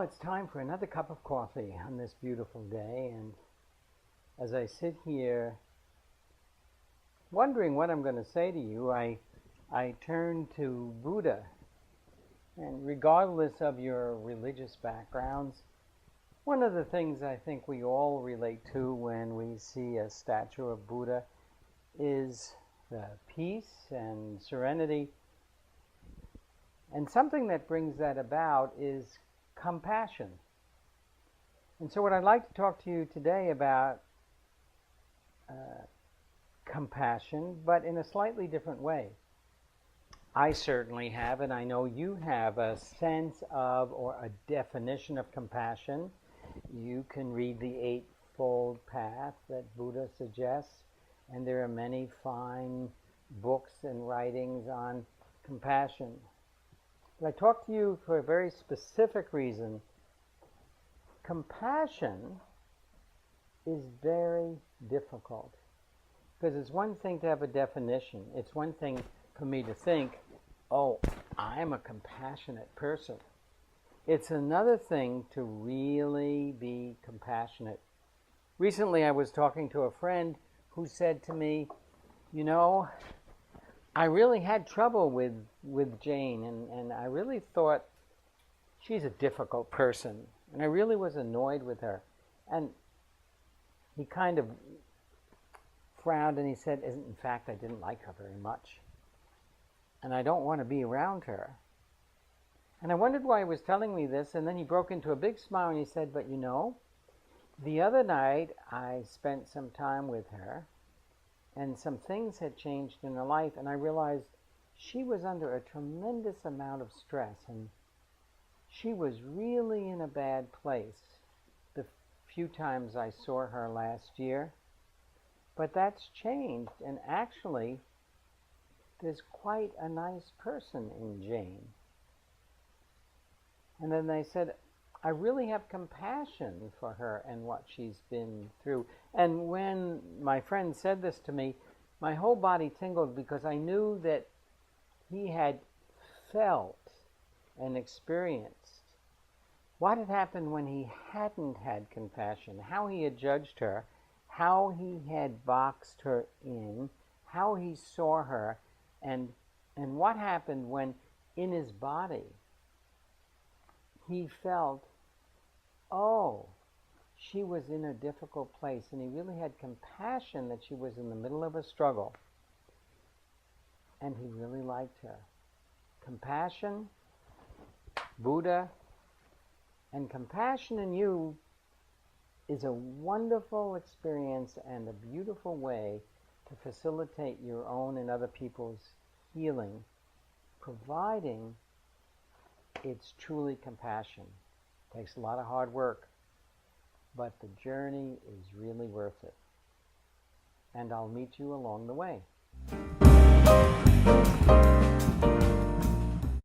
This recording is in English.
it's time for another cup of coffee on this beautiful day, and as I sit here wondering what I'm going to say to you, I turn to Buddha. And regardless of your religious backgrounds, one of the things I think we all relate to when we see a statue of Buddha is the peace and serenity. And something that brings that about is compassion. And so what I'd like to talk to you today about compassion, but in a slightly different way. I certainly have, and I know you have, a sense of or a definition of compassion. You can read the Eightfold Path that Buddha suggests, and there are many fine books and writings on compassion. But I talk to you for a very specific reason. Compassion is very difficult, because it's one thing to have a definition. It's one thing for me to think, oh, I'm a compassionate person. It's another thing to really be compassionate. Recently I was talking to a friend who said to me, you know, I really had trouble with Jane, and I really thought she's a difficult person, and I really was annoyed with her. And he kind of frowned and he said, in fact, I didn't like her very much, and I don't want to be around her. And I wondered why he was telling me this, and then he broke into a big smile and he said, but you know, the other night I spent some time with her, and some things had changed in her life, and I realized she was under a tremendous amount of stress, and she was really in a bad place the few times I saw her last year. But that's changed, and actually there's quite a nice person in Jane. And then they said, I really have compassion for her and what she's been through. And when my friend said this to me, my whole body tingled, because I knew that he had felt and experienced what had happened when he hadn't had compassion, how he had judged her, how he had boxed her in, how he saw her, and what happened when in his body he felt, oh, she was in a difficult place, and he really had compassion that she was in the middle of a struggle, and he really liked her. Compassion, Buddha, and compassion in you is a wonderful experience and a beautiful way to facilitate your own and other people's healing, providing it's truly compassion. It takes a lot of hard work, but the journey is really worth it. And I'll meet you along the way.